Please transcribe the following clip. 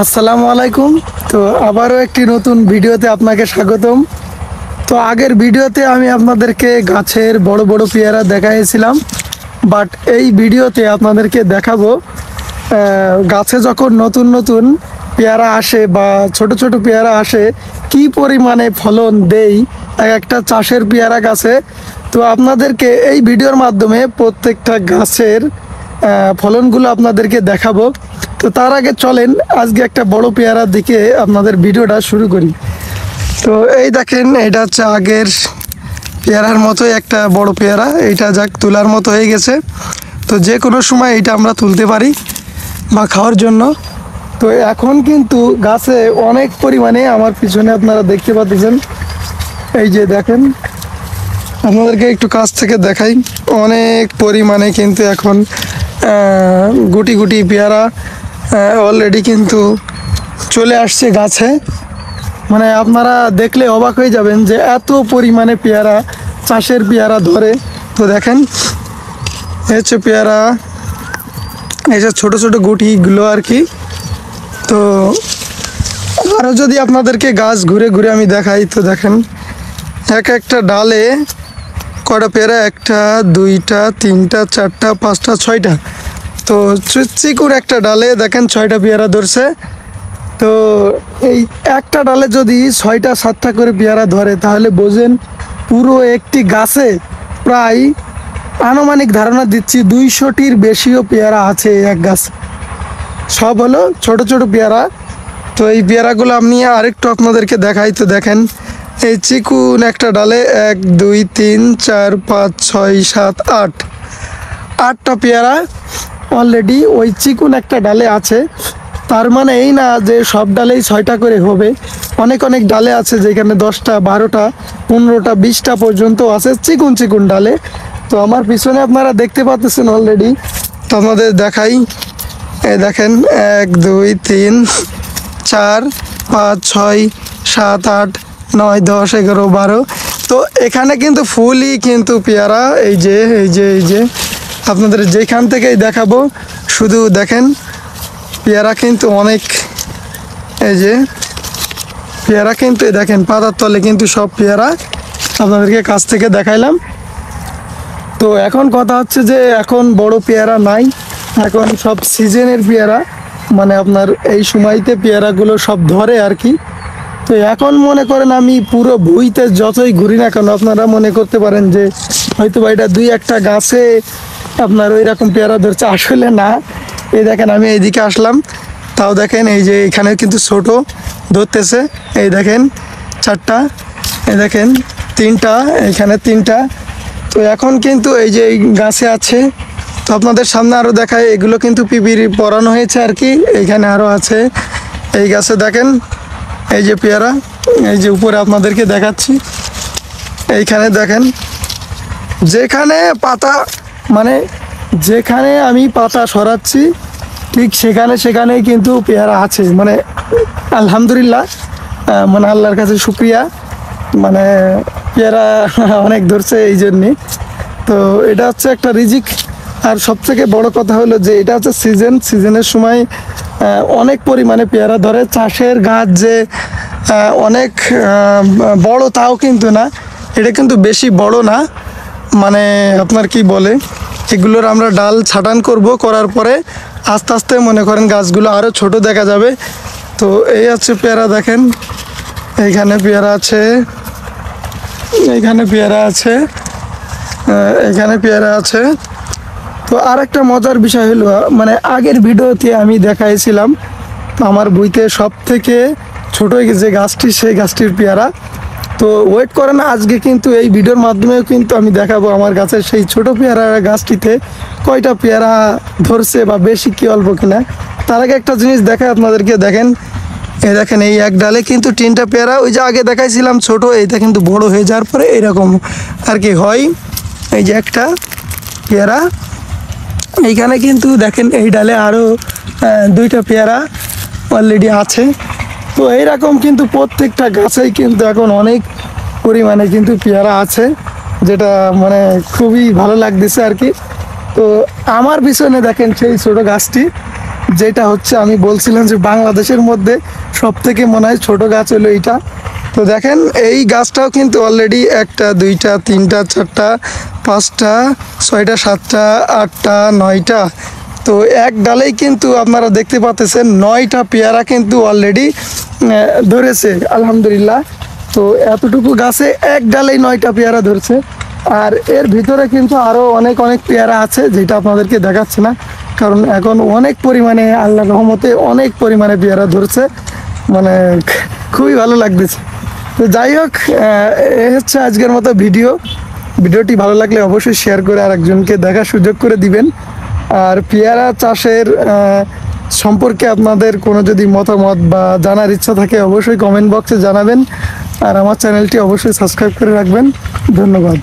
আসসালামু আলাইকুম। তো আবারও একটি নতুন ভিডিওতে আপনাকে স্বাগতম। তো আগের ভিডিওতে আমি আপনাদেরকে গাছের বড় বড় পেয়ারা দেখাইছিলাম, বাট এই ভিডিওতে আপনাদেরকে দেখাবো গাছে যখন নতুন নতুন পেয়ারা আসে বা ছোট ছোট পেয়ারা আসে কি পরিমাণে ফলন দেই এক একটা চাষের পেয়ারা গাছে। তো আপনাদেরকে এই ভিডিওর মাধ্যমে প্রত্যেকটা গাছের ফলনগুলো আপনাদেরকে দেখাবো। তো তার আগে চলেন আজকে একটা বড় পেয়ারার দিকে আপনাদের ভিডিওটা শুরু করি। তো এই দেখেন, এটা হচ্ছে আগের পেয়ারার মতোই একটা বড় পেয়ারা। এইটা যাক তোলার মতো হয়ে গেছে, তো যে কোনো সময় এটা আমরা তুলতে পারি বা খাওয়ার জন্য। তো এখন কিন্তু গাছে অনেক পরিমাণে, আমার পিছনে আপনারা দেখতে পাচ্ছেন, এই যে দেখেন, আপনাদেরকে একটু কাছ থেকে দেখাই, অনেক পরিমাণে কিন্তু এখন গুটি গুটি পেয়ারা অলরেডি কিন্তু চলে আসছে গাছে। মানে আপনারা দেখলে অবাক হয়ে যাবেন যে এত পরিমাণে পেয়ারা, চাষের পেয়ারা ধরে। তো দেখেন, এই হচ্ছে পেয়ারা, এই যে ছোটো ছোটো গুটিগুলো আর কি। তো আরও যদি আপনাদেরকে গাছ ঘুরে ঘুরে আমি দেখাই, তো দেখেন এক একটা ডালে কটা পেয়ারা, একটা দুইটা তিনটা চারটা পাঁচটা ছয়টা। তো চিকুর একটা ডালে দেখেন 6টা পেয়ারা ধরছে। তো এই একটা ডালে যদি 6টা 7টা করে পেয়ারা ধরে, তাহলে বোঝেন পুরো একটি গাছে প্রায় আনুমানিক ধারণা দিচ্ছি 200টির বেশিও পেয়ারা আছে এক গাছে। সব হলো ছোট ছোট পেয়ারা। তো এই পেয়ারাগুলো আমি আরেকটু আপনাদেরকে দেখাই। তো দেখেন, এই চিকুন একটা ডালে 1 2 3 4 5 6 7 8 8টা পেয়ারা অলরেডি ওই চিকুন একটা ডালে আছে। তার মানে এই না যে সব ডালেই 6টা করে হবে, অনেক অনেক ডালে আছে যেখানে 10টা 12টা 15টা 20টা পর্যন্ত আছে চিকুন চিকুন ডালে। তো আমার পিছনে আপনারা দেখতে পাচ্ছেন অলরেডি, তো আপনাদের দেখাই। এই দেখেন 1 2 3 4 5 6 7 8 9 10 11 12। তো এখানে কিন্তু ফুলই কিন্তু পেয়ারা, এই যে এই যে এই যে আপনাদের যেখান থেকেই দেখাবো, শুধু দেখেন পেয়ারা কিন্তু অনেক। এই যে পেয়ারা কিন্তু দেখেন পাতার তলে কিন্তু সব পেয়ারা আপনাদেরকে কাছ থেকে দেখাইলাম। তো এখন কথা হচ্ছে যে এখন বড় পেয়ারা নাই, এখন সব সিজনের পেয়ারা, মানে আপনার এই সময়তে পেয়ারাগুলো সব ধরে আর কি। তো এখন মনে করেন আমি পুরো ভুঁইতে যতই ঘুরি না কেন, আপনারা মনে করতে পারেন যে হয়তো বা এটা 2-1টা গাছে আপনার ওই রকম পেয়ারা ধরছে, আসলে না। এই দেখেন আমি এইদিকে আসলাম, তাও দেখেন এই যে এখানে কিন্তু ছোট ধরতেছে। এই দেখেন 4টা, এই দেখেন 3টা, এখানে 3টা। তো এখন কিন্তু এই যে এই গাছে আছে। তো আপনাদের সামনে আরও দেখায়, এগুলো কিন্তু পিপির পরানো হয়েছে আর কি। এইখানে আরও আছে, এই গাছে দেখেন এই যে পেয়ারা, এই যে উপরে আপনাদেরকে দেখাচ্ছি। এইখানে দেখেন যেখানে পাতা, মানে যেখানে আমি পাতা সরাচ্ছি ঠিক সেখানেই কিন্তু পেয়ারা আছে। মানে আলহামদুলিল্লাহ, মানে আল্লাহর কাছে শুক্রিয়া, মানে পেয়ারা অনেক ধরছে এই জন্যে। তো এটা হচ্ছে একটা রিজিক। আর সবথেকে বড় কথা হলো যে এটা হচ্ছে সিজনের সময় অনেক পরিমাণে পেয়ারা ধরে। চাষের গাছ যে অনেক বড় তাও কিন্তু না, এটা কিন্তু বেশি বড় না। মানে আপনার কি বলে, এগুলোর আমরা ডাল ছাটান করার পরে আস্তে আস্তে মনে করেন গাছগুলো আরও ছোট দেখা যাবে। তো এই হচ্ছে পেয়ারা, দেখেন এইখানে পেয়ারা আছে, এইখানে পেয়ারা আছে, এখানে পেয়ারা আছে। তো আর একটা মজার বিষয় হলো, মানে আগের ভিডিওতে আমি দেখাইছিলাম আমার বইতে সব থেকে ছোট যে গাছটি, সেই গাছটির পেয়ারা। তো ওয়েট করেন, আজকে কিন্তু এই ভিডিওর মাধ্যমেও কিন্তু আমি দেখাবো আমার গাছের সেই ছোট পেয়ারা গাছটিতে কয়টা পেয়ারা ধরছে বা বেশি কি অল্প কিনা। তার আগে একটা জিনিস দেখায় আপনাদেরকে, দেখেন এই দেখেন এই এক ডালে কিন্তু 3টা পেয়ারা, ওই যে আগে দেখাইছিলাম ছোট, এইটা কিন্তু বড় হয়ে যাওয়ার পরে এরকম আর কি হয়। এই যে একটা পেয়ারা, এইখানে কিন্তু দেখেন এই ডালে আরও 2টা পেয়ারা অলরেডি আছে। তো এইরকম কিন্তু প্রত্যেকটা গাছেই কিন্তু এখন অনেক পরিমাণে কিন্তু পেয়ারা আছে, যেটা মানে খুবই ভালো লাগতেছে আর কি। তো আমার পিছনে দেখেন সেই ছোট গাছটি, যেটা হচ্ছে আমি বলছিলাম যে বাংলাদেশের মধ্যে সব থেকে মনে হয় ছোট গাছ হলো এইটা। তো দেখেন এই গাছটাও কিন্তু অলরেডি একটা দুইটা তিনটা চারটা পাঁচটা ছয়টা সাতটা আটটা নয়টা, তো এক ডালেই কিন্তু আপনারা দেখতে পাচ্ছেন 9টা পেয়ারা কিন্তু অলরেডি ধরেছে আলহামদুলিল্লাহ। তো এতটুকু গাছে এক ডালেই 9টা পেয়ারা ধরছে, আর এর ভিতরে কিন্তু আরও অনেক অনেক পেয়ারা আছে যেটা আপনাদেরকে দেখাচ্ছে না, কারণ এখন অনেক পরিমাণে আল্লাহ রহমতে অনেক পরিমাণে পেয়ারা ধরছে, মানে খুবই ভালো লাগতেছে। তো যাই হোক, এ হচ্ছে আজকের মতো ভিডিওটি ভালো লাগলে অবশ্যই শেয়ার করে আরেকজনকে দেখার সুযোগ করে দিবেন। আর পেয়ারা চাষের সম্পর্কে আপনাদের কোনো যদি মতামত বা জানার ইচ্ছা থাকে অবশ্যই কমেন্ট বক্সে জানাবেন, আর আমার চ্যানেলটি অবশ্যই সাবস্ক্রাইব করে রাখবেন। ধন্যবাদ।